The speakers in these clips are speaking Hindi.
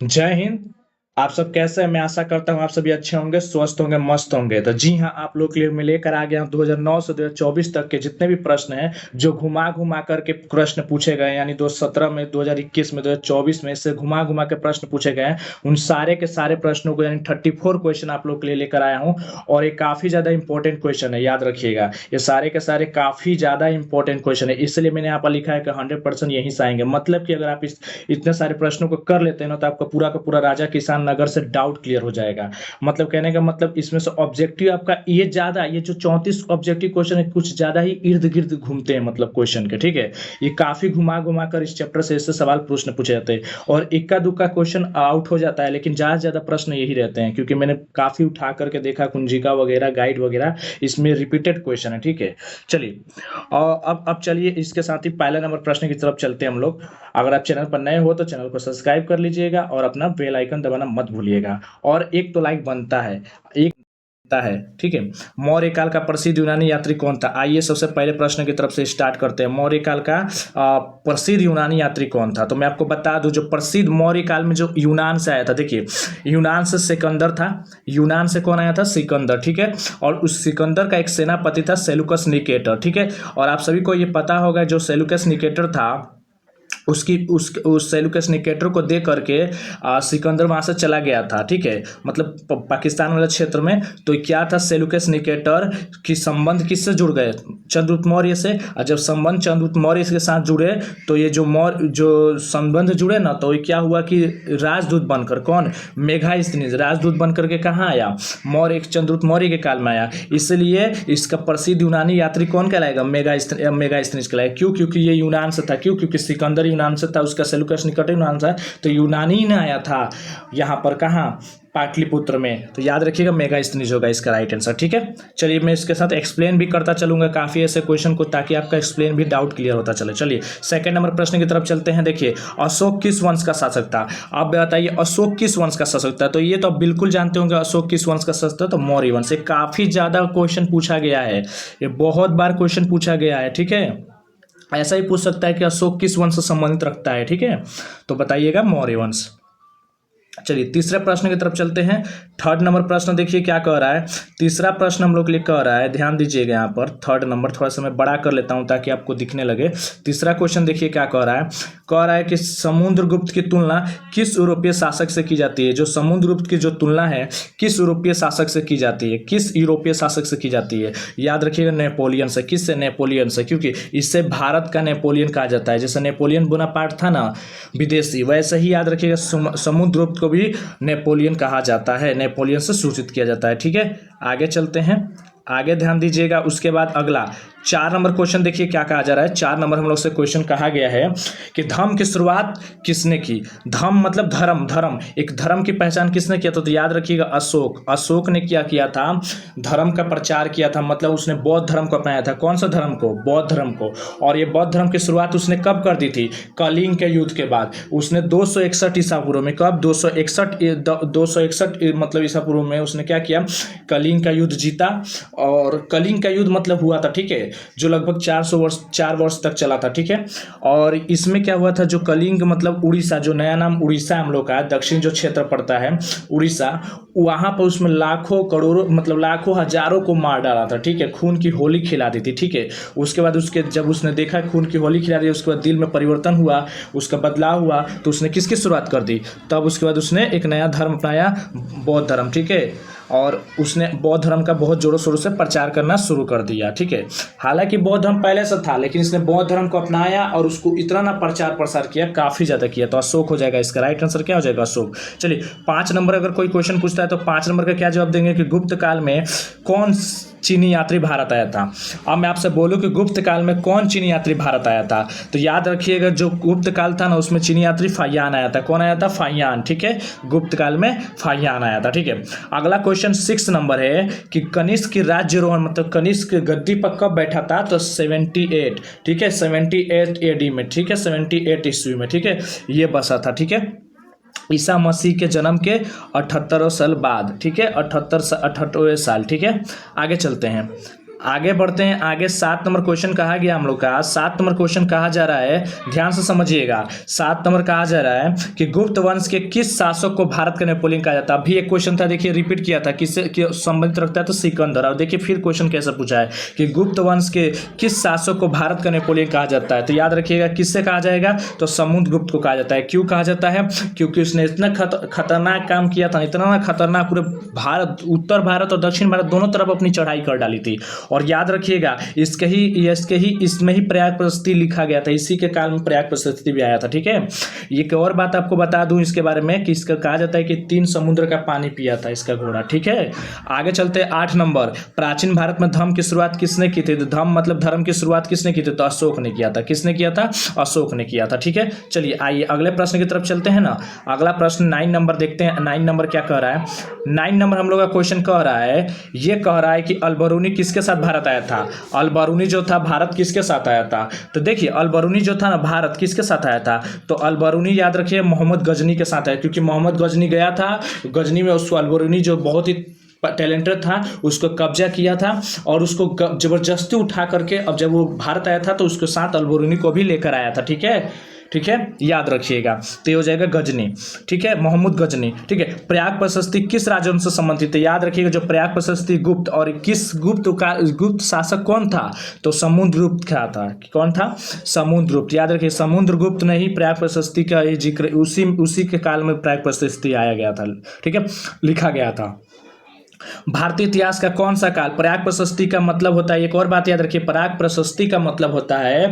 जय हिंद। आप सब कैसे हैं? मैं आशा करता हूँ आप सभी अच्छे होंगे, स्वस्थ होंगे, मस्त होंगे। तो जी हाँ, आप लोग के लिए मैं लेकर आ गया हूँ 2009 से 2024 तक के जितने भी प्रश्न हैं, जो घुमा-घुमा कर के प्रश्न पूछे गए हैं, यानी 2017 में, 2021 में, 2024 में, इससे घुमा-घुमा के प्रश्न पूछे गए हैं। उन सारे के सारे प्रश्नों को, यानी 34 क्वेश्चन आप लोग के लिए लेकर आया हूँ। और ये काफ़ी ज़्यादा इंपॉर्टेंट क्वेश्चन है, याद रखिएगा। ये सारे के सारे काफ़ी ज़्यादा इंपॉर्टेंट क्वेश्चन है, इसलिए मैंने यहाँ पर लिखा है कि 100% यहीं से आएँगे। मतलब कि अगर आप इतने सारे प्रश्नों को कर लेते हैं ना, तो आपका पूरा का पूरा राजा किसान नगर से डाउट क्लियर हो जाएगा। मतलब कहने का मतलब इसमें से ऑब्जेक्टिव आपका ये जो 34 ऑब्जेक्टिव क्वेश्चन है, कुछ ज़्यादा ही इर्द-गिर्द घूमते हैं मतलब क्वेश्चन के, ठीक है? ये काफ़ी घुमा-घुमा कर इस चैप्टर से ऐसे सवाल प्रश्न पूछे जाते हैं और इक्का-दुक्का क्वेश्चन आउट हो जाता है, लेकिन ज़्यादा से ज़्यादा प्रश्न यही रहते हैं, क्योंकि मैंने काफ़ी उठा करके देखा, कुंजिका वगैरह, गाइड वगैरह, इसमें रिपीटेड क्वेश्चन है, ठीक है? चलिए, और अब चलिए इसके साथ ही पहले नंबर प्रश्न की तरफ चलते हैं हम लोग। अगर आप चैनल पर नए हो तो चैनल को सब्सक्राइब कर लीजिएगा और अपना बेल आइकन दबाना मत भूलिएगा। और एक तो लाइक बनता है, एक बनता है, ठीक है। मौर्य काल का प्रसिद्ध यूनानी यात्री कौन था? आइए सबसे पहले प्रश्न की तरफ से स्टार्ट करते हैं। मौर्य काल का प्रसिद्ध यूनानी यात्री कौन था? तो मैं आपको बता दूं, जो प्रसिद्ध मौर्य काल में जो यूनान से आया था, देखिए, यूनान से सिकंदर था। यूनान से कौन आया था? सिकंदर, ठीक है। और उस सिकंदर का एक सेनापति था सेलुकस निकेटर, ठीक है। और आप सभी को ये पता होगा, जो सेलुकस निकेटर था, उसकी उस सेलुकस निकेटर को देख करके सिकंदर वहां से चला गया था, ठीक है। मतलब पाकिस्तान वाले क्षेत्र में। तो क्या था, सेलुकस निकेटर की संबंध किससे जुड़ गए? चंद्रगुप्त मौर्य से। और जब संबंध चंद्रगुप्त मौर्य के साथ जुड़े, तो ये जो संबंध जुड़े ना, तो ये क्या हुआ कि राजदूत बनकर, कौन? मेघास्थनीज राजदूत बनकर के कहाँ आया? चंद्रगुप्त मौर्य के काल में आया। इसलिए इसका प्रसिद्ध यूनानी यात्री कौन कहलाएगा? मेगास्थनीज कहलाएगा। क्यों? क्योंकि ये यूनान से था। क्यों? क्योंकि सिकंदर यूनान से था, उसका सेलुकस निकेटर यूनान से, तो यूनानी ही ना आया था यहाँ पर, कहाँ? पाटलिपुत्र में। तो याद रखिएगा, मेगास्थनीज होगा इसका राइट आंसर, ठीक है। चलिए, मैं इसके साथ एक्सप्लेन भी करता चलूंगा काफी ऐसे क्वेश्चन को, ताकि आपका एक्सप्लेन भी डाउट क्लियर होता चले। चलिए सेकंड नंबर प्रश्न की तरफ चलते हैं। देखिए, अशोक किस वंश का शासक था? आप बताइए, अशोक किस वंश का शासक था? तो ये तो आप बिल्कुल जानते होंगे, अशोक किस वंश का शासक था? तो मौर्य वंश से। काफी ज्यादा क्वेश्चन पूछा गया है, ये बहुत बार क्वेश्चन पूछा गया है, ठीक है। ऐसा ही पूछ सकता है कि अशोक किस वंश से संबंधित रखता है, ठीक है। तो बताइएगा, मौर्य वंश। चलिए तीसरे प्रश्न की तरफ चलते हैं। थर्ड नंबर प्रश्न देखिए क्या कह रहा है। तीसरा प्रश्न हम लोग के लिए कह रहा है, ध्यान दीजिएगा यहाँ पर। थर्ड नंबर थोड़ा सा मैं बड़ा कर लेता हूँ ताकि आपको दिखने लगे। तीसरा क्वेश्चन देखिए क्या कह रहा है। कह रहा है कि समुद्रगुप्त की तुलना किस यूरोपीय शासक से की जाती है? जो समुद्रगुप्त की जो तुलना है, किस यूरोपीय शासक से की जाती है? किस यूरोपीय शासक से की जाती है? याद रखिएगा, नेपोलियन से। किससे? नेपोलियन से। क्योंकि इससे भारत का नेपोलियन कहा जाता है। जैसे नेपोलियन बोनापार्ट था ना विदेशी, वैसे ही याद रखिएगा समुद्रगुप्त को भी नेपोलियन कहा जाता है, नेपोलियन से सूचित किया जाता है, ठीक है। आगे चलते हैं, आगे ध्यान दीजिएगा। उसके बाद अगला 4 नंबर क्वेश्चन देखिए क्या कहा जा रहा है। 4 नंबर हम लोग से क्वेश्चन कहा गया है कि धर्म की शुरुआत किसने की? धर्म मतलब धर्म, धर्म, एक धर्म की पहचान किसने किया था? तो याद रखिएगा, अशोक। अशोक ने क्या किया था? धर्म का प्रचार किया था। मतलब उसने बौद्ध धर्म को अपनाया था। कौन सा धर्म को? बौद्ध धर्म को। और ये बौद्ध धर्म की शुरुआत उसने कब कर दी थी? कलिंग के युद्ध के बाद। उसने 261 ईसा पूर्व में, कब? 261 मतलब ईसा पूर्व में उसने क्या किया? कलिंग का युद्ध जीता। और कलिंग का युद्ध मतलब हुआ था, ठीक है, जो लगभग 4 वर्ष तक चला था, ठीक है। और इसमें क्या हुआ था, जो कलिंग मतलब उड़ीसा, जो नया नाम उड़ीसा हम लोग का दक्षिण जो क्षेत्र पड़ता है उड़ीसा, वहां पर उसमें लाखों करोड़ों मतलब लाखों हजारों को मार डाला था, ठीक है। खून की होली खिला दी थी, ठीक है। उसके बाद जब उसने देखा खून की होली खिला दी, उसके बाद दिल में परिवर्तन हुआ, उसका बदलाव हुआ, तो उसने किसकी शुरुआत कर दी? तब उसके बाद उसने एक नया धर्म अपनाया, बौद्ध धर्म, ठीक है। और उसने बौद्ध धर्म का बहुत जोरों शोरों से प्रचार करना शुरू कर दिया, ठीक है। हालांकि बौद्ध धर्म पहले से था, लेकिन इसने बौद्ध धर्म को अपनाया और उसको इतना ना प्रचार प्रसार किया, काफी ज्यादा किया। तो अशोक हो जाएगा इसका राइट आंसर। क्या हो जाएगा? अशोक। चलिए 5 नंबर अगर कोई क्वेश्चन पूछता है तो 5 नंबर का क्या जवाब देंगे कि गुप्त काल में कौन चीनी यात्री भारत आया था? अब मैं आपसे बोलूं कि गुप्त काल में कौन चीनी यात्री भारत आया था, तो याद रखिएगा, जो गुप्त काल था ना, उसमें चीनी यात्री फाहियान आया था। कौन आया था? फाहियान, ठीक है। गुप्त काल में फाहियान आया था, ठीक है। अगला क्वेश्चन 6 नंबर है कि कनिष्क की राज्यरोहण मतलब कनिष्क गद्दी पर कब बैठा था? तो 78, ठीक है, 78 AD में, ठीक है, 78 ईस्वी में, ठीक है, ये बसा था, ठीक है, ईसा मसीह के जन्म के 78 साल बाद, ठीक है, 78वें साल, ठीक है। आगे चलते हैं। आगे बढ़ते हैं। आगे 7 नंबर क्वेश्चन कहा गया हम लोग का। 7 नंबर क्वेश्चन कहा जा रहा है, ध्यान से समझिएगा। 7 नंबर कहा जा रहा है कि गुप्त वंश के किस शासक को भारत का नेपोलियन कहा जाता है। अभी एक क्वेश्चन था, देखिए रिपीट किया था, किससे संबंधित रखता है तो सिकंदर। और देखिए फिर क्वेश्चन कैसे पूछा है कि गुप्त वंश के किस शासक को भारत का नेपोलियन कहा जाता है। तो याद रखिएगा किससे कहा जाएगा, तो समुद्रगुप्त को कहा जाता है। क्यों कहा जाता है, क्योंकि उसने इतना खतरनाक काम किया था, इतना खतरनाक, पूरे भारत, उत्तर भारत और दक्षिण भारत दोनों तरफ अपनी चढ़ाई कर डाली थी। और याद रखिएगा इसमें ही प्रयाग प्रशस्ति लिखा गया था, इसी के काल में प्रयाग प्रशस्ति भी आया था। ठीक है, एक और बात आपको बता दूं इसके बारे में कि इसका कहा जाता है कि 3 समुद्र का पानी पिया था इसका घोड़ा। ठीक है, आगे चलते 8 नंबर। प्राचीन भारत में धर्म की शुरुआत किसने की थी। धर्म मतलब धर्म की शुरुआत किसने की थी, तो अशोक ने किया था। किसने किया था, अशोक ने किया था। ठीक है, चलिए आइए अगले प्रश्न की तरफ चलते हैं ना। अगला प्रश्न 9 नंबर देखते हैं। 9 नंबर क्या कह रहा है, 9 नंबर हम लोग का क्वेश्चन कह रहा है, ये कह रहा है कि अलबरूनी किसके साथ भारत आया था। अलबरूनी जो था भारत किसके साथ आया था, तो देखिए अलबरूनी जो था ना भारत किसके साथ आया था, तो अलबरूनी याद रखिए मोहम्मद गजनी के साथ आया, क्योंकि मोहम्मद गजनी गया था, गजनी में उसको अलबरूनी जो बहुत ही टैलेंटेड था उसको कब्जा किया था और उसको जबरदस्ती उठा करके, अब जब वो भारत आया था तो उसके साथ अलबरूनी को भी लेकर आया था। ठीक है, ठीक है, याद रखिएगा। तो ये हो जाएगा गजनी। ठीक है, मोहम्मद गजनी। ठीक है, प्रयाग प्रशस्ति किस राजवंश से संबंधित है, याद रखिएगा जो प्रयाग प्रशस्ति गुप्त, और किस गुप्त शासक कौन था, तो समुद्रगुप्त क्या था, कौन था, समुद्रगुप्त। याद रखिए समुद्रगुप्त ने ही प्रयाग प्रशस्ति का ये जिक्र उसी के काल में प्रयाग प्रशस्ति आया गया था। ठीक है, लिखा गया था। भारतीय इतिहास का कौन सा काल, प्रयाग प्रशस्ति का मतलब होता है, एक और बात याद रखिए, प्रयाग प्रशस्ति का मतलब होता है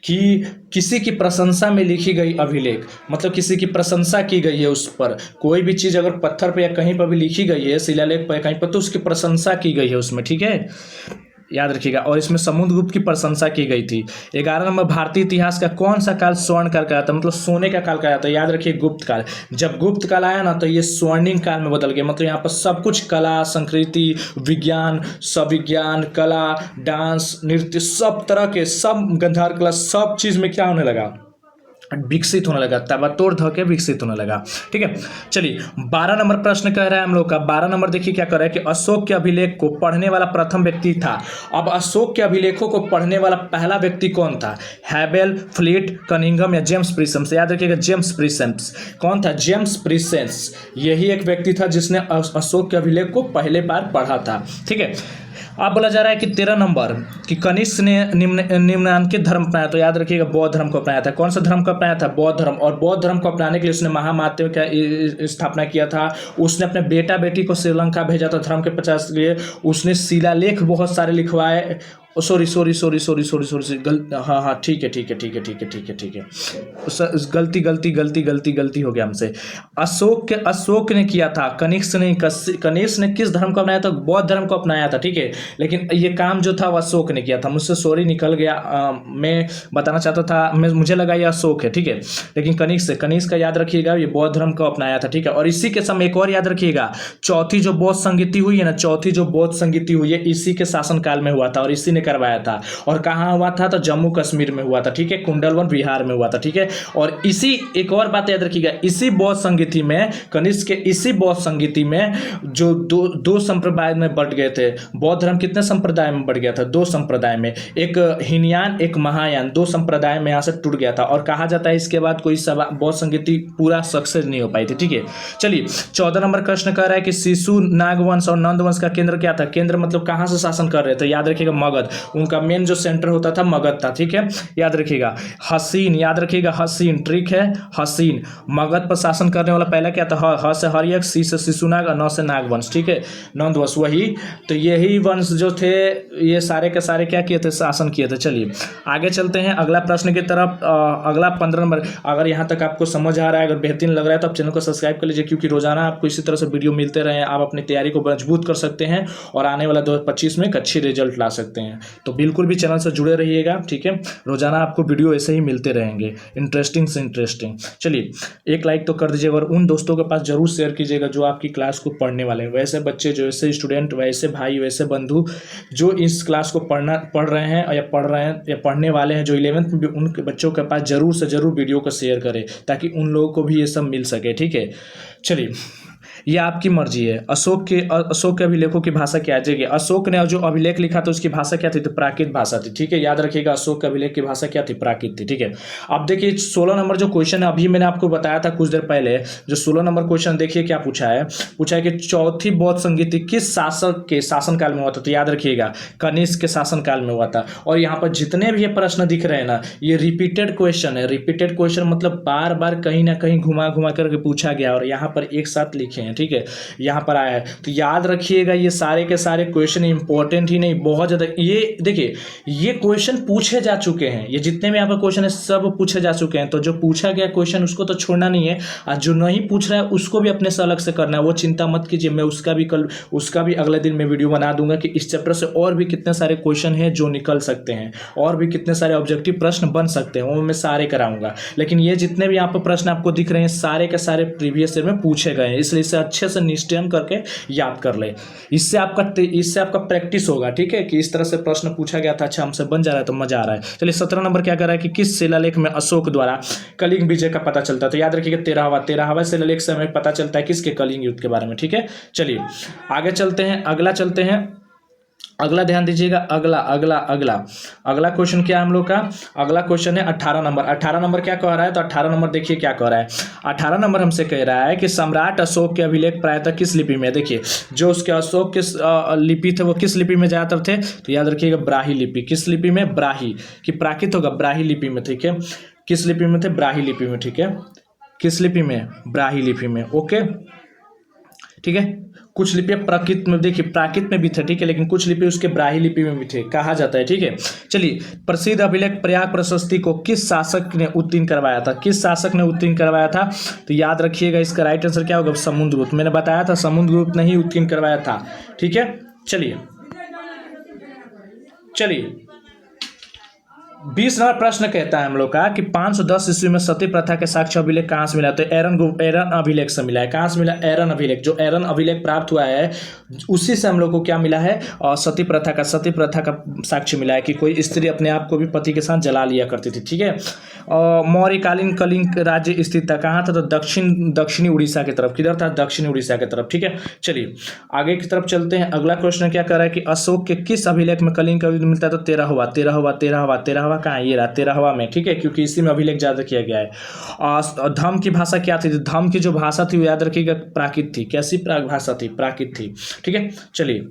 कि किसी की प्रशंसा में लिखी गई अभिलेख, मतलब किसी की प्रशंसा की गई है उस पर, कोई भी चीज़ अगर पत्थर पे या कहीं पर भी लिखी गई है, शिलालेख पर कहीं पर, तो उसकी प्रशंसा की गई है उसमें। ठीक है, याद रखिएगा। और इसमें समुद्रगुप्त की प्रशंसा की गई थी। 11 नंबर, भारतीय इतिहास का कौन सा काल स्वर्ण काल कहलाता है, मतलब सोने का काल कहलाता है। याद रखिए गुप्त काल। जब गुप्त काल आया ना तो ये स्वर्णिम काल में बदल गया, मतलब यहाँ पर सब कुछ कला, संस्कृति, विज्ञान, सविज्ञान, कला, डांस, नृत्य, सब तरह के, सब गंधार कला, सब चीज़ में क्या होने लगा, विकसित होने लगा, तबतोड़ धके विकसित होने लगा। ठीक है, चलिए 12 नंबर प्रश्न कह रहा है हम लोग का। 12 नंबर देखिए क्या कर रहा है कि अशोक के अभिलेख को पढ़ने वाला प्रथम व्यक्ति था। अब अशोक के अभिलेखों को पढ़ने वाला पहला व्यक्ति कौन था, हैबल, फ्लीट, कनिंघम या जेम्स प्रिसेंस। याद रखिएगा जेम्स प्रिसेंस। कौन था, जेम्स प्रिसेंस। यही एक व्यक्ति था जिसने अशोक के अभिलेख को पहले बार पढ़ा था। ठीक है, अब बोला जा रहा है कि 13 नंबर कि कनिष्क ने निम्नांकित धर्म अपनाया, तो याद रखिएगा बौद्ध धर्म को अपनाया था। कौन सा धर्म को अपनाया था, बौद्ध धर्म। और बौद्ध धर्म को अपनाने के लिए उसने महामात्यव का स्थापना किया था। उसने अपने बेटा बेटी को श्रीलंका भेजा था धर्म के प्रचार के लिए। उसने शिलालेख बहुत सारे लिखवाए। सॉरी, हाँ ठीक है, गलती हो गया हमसे। अशोक ने किया था, कनिष्क ने किस धर्म को अपनाया था, बौद्ध धर्म को अपनाया था। ठीक है, लेकिन ये काम जो था वो अशोक ने किया था। मुझसे सॉरी निकल गया, मैं बताना चाहता था, मुझे लगा ये अशोक है। ठीक है, लेकिन कनिष्क का याद रखिएगा, ये बौद्ध धर्म को अपनाया था। ठीक है, और इसी के समय एक और याद रखिएगा, चौथी जो बौद्ध संगीति हुई है ना, इसी के शासनकाल में हुआ था और इसी ने करवाया था। और कहाँ हुआ था, तो जम्मू कश्मीर में हुआ था। ठीक है, कुंडलवन बिहार में हुआ था। ठीक है, और इसी, एक और बात याद रखिएगा, इसी बौद्ध संगीति में, कनिष्क के इसी बौद्ध संगीति में जो दो संप्रदाय में बंट गए थे। बौद्ध धर्म कितने संप्रदाय में बढ़ गया था, 2 संप्रदाय में, एक हीनयान एक महायान, 2 संप्रदाय में यहाँ से टूट गया था। और कहा जाता है इसके बाद कोई बौद्ध संगीति पूरा सक्सेस नहीं हो पाई थी। ठीक है, चलिए 14 नंबर प्रश्न कर रहा है कि शिशु नागवंश और नंदवंश का केंद्र क्या था। केंद्र मतलब कहाँ से शासन कर रहे थे, याद रखिएगा मगध। उनका मेन जो सेंटर होता था मगध था। ठीक है, याद रखिएगा। हसीन, याद रखिएगा हसीन, ट्रिक है हसीन। मगध पर शासन करने वाला पहला क्या था, ह से हर्यक, सी से शिशुनाग और न से नागवंश। ठीक है, नंदवंश वही, तो यही वंश जो थे ये सारे के सारे क्या किए थे, शासन किए थे। चलिए आगे चलते हैं अगला प्रश्न की तरफ। अगला 15 नंबर। अगर यहाँ तक आपको समझ आ रहा है, अगर बेहतरीन लग रहा है तो आप चैनल को सब्सक्राइब कर लीजिए, क्योंकि रोजाना आपको इसी तरह से वीडियो मिलते रहे, आप अपनी तैयारी को मजबूत कर सकते हैं और आने वाला 2025 में एक अच्छी रिजल्ट ला सकते हैं। तो बिल्कुल भी चैनल से जुड़े रहिएगा। ठीक है, रोजाना आपको वीडियो ऐसे ही मिलते रहेंगे, इंटरेस्टिंग से इंटरेस्टिंग। चलिए एक लाइक तो कर दीजिएगा और उन दोस्तों के पास जरूर शेयर कीजिएगा जो आपकी क्लास को पढ़ने वाले हैं। वैसे बच्चे, जो ऐसे स्टूडेंट, वैसे भाई, वैसे बंधु जो इस क्लास को पढ़ रहे हैं या पढ़ने वाले हैं, जो 11th में, उनके बच्चों के पास जरूर से जरूर वीडियो को शेयर करें ताकि उन लोगों को भी ये सब मिल सके। ठीक है, चलिए ये आपकी मर्जी है। अशोक के अभिलेखों की भाषा क्या है? देखिए अशोक ने जो अभिलेख लिखा था उसकी भाषा क्या थी? तो प्राकृत भाषा थी। ठीक है, याद रखिएगा अशोक के अभिलेख की भाषा क्या थी? प्राकृत थी। ठीक है, अब देखिए 16 नंबर जो क्वेश्चन है, अभी मैंने आपको बताया था कुछ देर पहले, जो 16 नंबर क्वेश्चन देखिए क्या पूछा है। पूछा है कि चौथी बौद्ध संगीति किस शासक के शासनकाल में हुआ था? तो याद रखिएगा कनिष्क के शासनकाल में हुआ था। और यहाँ पर जितने भी ये प्रश्न दिख रहे हैं ना, ये रिपीटेड क्वेश्चन है। रिपीटेड क्वेश्चन मतलब बार बार कहीं ना कहीं घुमा घुमा करके पूछा गया और यहाँ पर एक साथ लिखे हैं। ठीक है, यहाँ पर आया है, तो याद रखिएगा ये सारे के सारे क्वेश्चन इंपॉर्टेंट ही नहीं, बहुत ज्यादा। ये देखिए ये क्वेश्चन पूछे जा चुके हैं, ये जितने भी यहाँ पर क्वेश्चन है सब पूछे जा चुके हैं। तो जो पूछा गया क्वेश्चन उसको तो छोड़ना नहीं है, और जो नहीं पूछ रहा है उसको भी अपने से अलग से करना है। वो चिंता मत कीजिए, मैं उसका भी अगले दिन में वीडियो बना दूंगा कि इस चैप्टर से और भी कितने सारे क्वेश्चन हैं जो निकल सकते हैं, और भी कितने सारे ऑब्जेक्टिव प्रश्न बन सकते हैं, वो मैं सारे कराऊंगा। लेकिन ये जितने भी यहाँ पर प्रश्न आपको दिख रहे हैं सारे के सारे प्रीवियस ईयर में पूछे गए हैं, इसलिए इसे अच्छे से निश्चयन करके याद कर ले। इससे आपका प्रैक्टिस होगा। ठीक है, कि इस तरह से प्रश्न पूछा गया था, अच्छा हमसे बन जा रहा है तो मजा आ रहा है। चलिए 17 नंबर क्या कर रहा है कि किस शिलालेख में अशोक द्वारा कलिंग विजय का पता चलता है? तो याद रखिएगा 13वां शिलालेख से हमें पता चलता है किसके? कलिंग युद्ध के बारे में। ठीक है, चलिए आगे चलते हैं, अगला ध्यान दीजिएगा। अगला क्वेश्चन क्या है हम लोग का? अगला क्वेश्चन है 18 नंबर। 18 नंबर क्या कह रहा है? तो 18 नंबर देखिए क्या कह रहा है। 18 नंबर हमसे कह रहा है कि सम्राट अशोक के अभिलेख प्रायतः किस लिपि में? देखिए जो उसके अशोक के लिपि थे वो किस लिपि में ज्यादातर थे? तो याद रखिएगा ब्राही लिपि। किस लिपि में? ब्राही की प्राकृत होगा, ब्राही लिपि में। ठीक है, किस लिपि में थे? ब्राही लिपि में। ठीक है, किस लिपि में? ब्राही लिपि में। ओके, ठीक है, कुछ लिपि प्राकृत में, देखिए प्राकृत में भी थे। ठीक है, लेकिन कुछ लिपि उसके ब्राही लिपि में भी थे, कहा जाता है। ठीक है, चलिए प्रसिद्ध अभिलेख प्रयाग प्रशस्ति को किस शासक ने उत्तीर्ण करवाया था? किस शासक ने उत्तीर्ण करवाया था? तो याद रखिएगा इसका राइट आंसर क्या होगा? समुद्रगुप्त। मैंने बताया था समुद्रगुप्त ने ही उत्तीर्ण करवाया था। ठीक है, चलिए 20 नंबर प्रश्न कहता है हम लोग का कि 510 ईस्वी में सती प्रथा के साक्ष्य अभिलेख कहाँ से मिला? तो एरन अभिलेख से मिला है। कहाँ से मिला? एरन अभिलेख। जो एरन अभिलेख प्राप्त हुआ है उसी से हम लोग को क्या मिला है? और सती प्रथा का साक्ष्य मिला है कि कोई स्त्री अपने आप को भी पति के साथ जला लिया करती थी। ठीक है, और मौर्यकालीन कलिंग राज्य स्थित था कहाँ था? तो दक्षिणी उड़ीसा की तरफ। किधर था? दक्षिणी उड़ीसा की तरफ। ठीक है, चलिए आगे की तरफ चलते हैं। अगला क्वेश्चन क्या कर रहा है कि अशोक के किस अभिलेख में कलिंग का युद्ध मिलता है? तो 13वां कहाँ? ये रहा 13वां में। ठीक है, क्योंकि इसी में अभिलेख ज्यादा किया गया है। धम्म की भाषा क्या थी? धम्म की जो भाषा थी वो याद रखिएगा प्राकृत थी। कैसी भाषा थी? प्राकृत थी। ठीक है, चलिए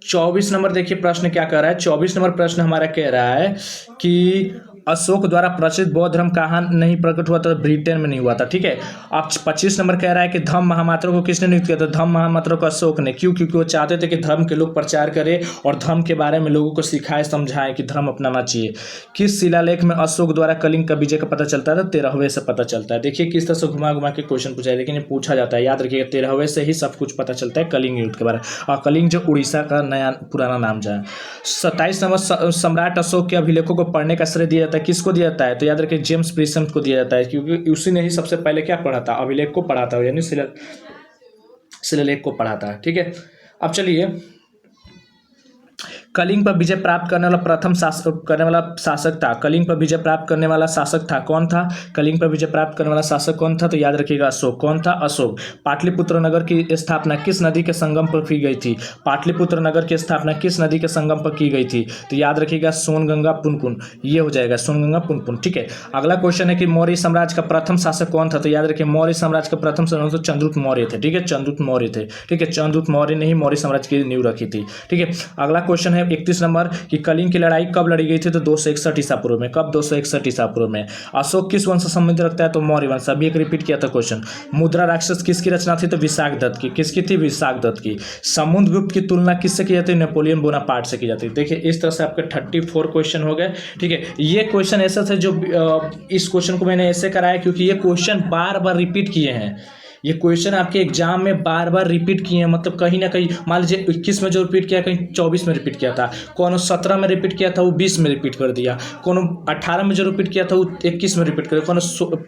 24 नंबर देखिए प्रश्न क्या कर रहा है। 24 नंबर प्रश्न हमारा कह रहा है कि अशोक द्वारा प्रचलित बौद्ध धर्म कहाँ नहीं प्रकट हुआ था? ब्रिटेन में नहीं हुआ था। ठीक है, अब 25 नंबर कह रहा है कि धम्म महामात्रों को किसने नियुक्त किया था? धम्म महामात्रों को अशोक ने। क्यों? क्योंकि वो चाहते थे कि धर्म के लोग प्रचार करें और धर्म के बारे में लोगों को सिखाए समझाएं कि धर्म अपनाना चाहिए। किस शिलालेख में अशोक द्वारा कलिंग का विजय का पता चलता है? 13वें से पता चलता है। देखिए किस तरह से घुमा घुमा के क्वेश्चन पूछा है, लेकिन ये पूछा जाता है। याद रखिएगा 13वें से ही सब कुछ पता चलता है कलिंग युद्ध के बारे में। और कलिंग जो उड़ीसा का नया पुराना नाम जो है। 27 नंबर सम्राट अशोक के अभिलेखों को पढ़ने का श्रेय दिया जाता है, किसको दिया जाता है? तो याद रखिए जेम्स प्रीसम को दिया जाता है, क्योंकि उसी ने ही सबसे पहले क्या पढ़ा था? अभिलेख को पढ़ा था, यानी शिलालेख को पढ़ा था। ठीक है, अब चलिए कलिंग पर विजय प्राप्त करने वाला प्रथम शासक था। कलिंग पर विजय प्राप्त करने वाला शासक था, कौन था? कलिंग पर विजय प्राप्त करने वाला शासक कौन था? तो याद रखिएगा अशोक। कौन था? अशोक। पाटलिपुत्र नगर की स्थापना किस नदी के संगम पर की गई थी? पाटलिपुत्र नगर की स्थापना किस नदी के संगम पर की गई थी? तो याद रखिएगा सोनगंगा पुनपुन। ये हो जाएगा सोनगंगा पुनपुन। ठीक है, अगला क्वेश्चन है कि मौर्य साम्राज्य का प्रथम शासक कौन था? तो याद रखिए मौर्य साम्राज्य का प्रथम शासक चंद्रगुप्त मौर्य थे। ठीक है, चंद्रगुप्त मौर्य थे। ठीक है, चंद्रगुप्त मौर्य ने ही मौर्य साम्राज्य की नींव रखी थी। ठीक है, अगला क्वेश्चन है 31 नंबर कि कलिंग की लड़ाई कब लड़ी गई थी? तो 261 ईसा पूर्व में। कब? 261 ईसा पूर्व में। अशोक किस वंश से संबंध रखता है? तो मौर्य वंश। अभी एक रिपीट किया था क्वेश्चन। मुद्रा राक्षस किसकी रचना थी? तो विशाखदत्त की। किसकी थी? विशाखदत्त की। समुद्रगुप्त की तुलना किससे की जाती है? नेपोलियन बोनापार्ट से की जाती है। देखिए इस तरह से आपके 34 क्वेश्चन हो गए। ठीक है, ये क्वेश्चन ऐसा थे जो इस क्वेश्चन को मैंने ऐसे कराया क्योंकि ये क्वेश्चन बार बार रिपीट किए हैं। ये क्वेश्चन आपके एग्जाम में बार बार रिपीट किए हैं, मतलब कहीं ना कहीं मान लीजिए 21 में जो रिपीट किया कहीं 24 में रिपीट किया था, कौन 17 में रिपीट किया था वो 20 में रिपीट कर दिया, कौन 18 में जो रिपीट किया था वो 21 में रिपीट कर दिया, कौन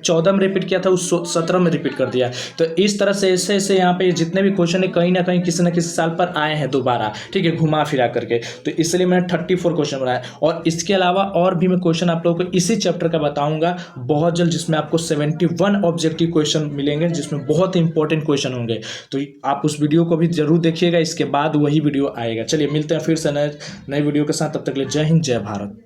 14 में रिपीट किया था वो 17 में रिपीट कर दिया। तो इस तरह से ऐसे ऐसे यहाँ पे जितने भी क्वेश्चन है कहीं ना कहीं किसी न किसी साल पर आए हैं दोबारा। ठीक है, घुमा फिरा करके, तो इसलिए मैंने 34 क्वेश्चन बनाया। और इसके अलावा और भी मैं क्वेश्चन आप लोगों को इसी चैप्टर का बताऊंगा बहुत जल्द, जिसमें आपको 71 ऑब्जेक्टिव क्वेश्चन मिलेंगे, जिसमें बहुत बहुत इंपॉर्टेंट क्वेश्चन होंगे। तो आप उस वीडियो को भी जरूर देखिएगा, इसके बाद वही वीडियो आएगा। चलिए मिलते हैं फिर से नए वीडियो के साथ, तब तक के लिए जय हिंद जय भारत।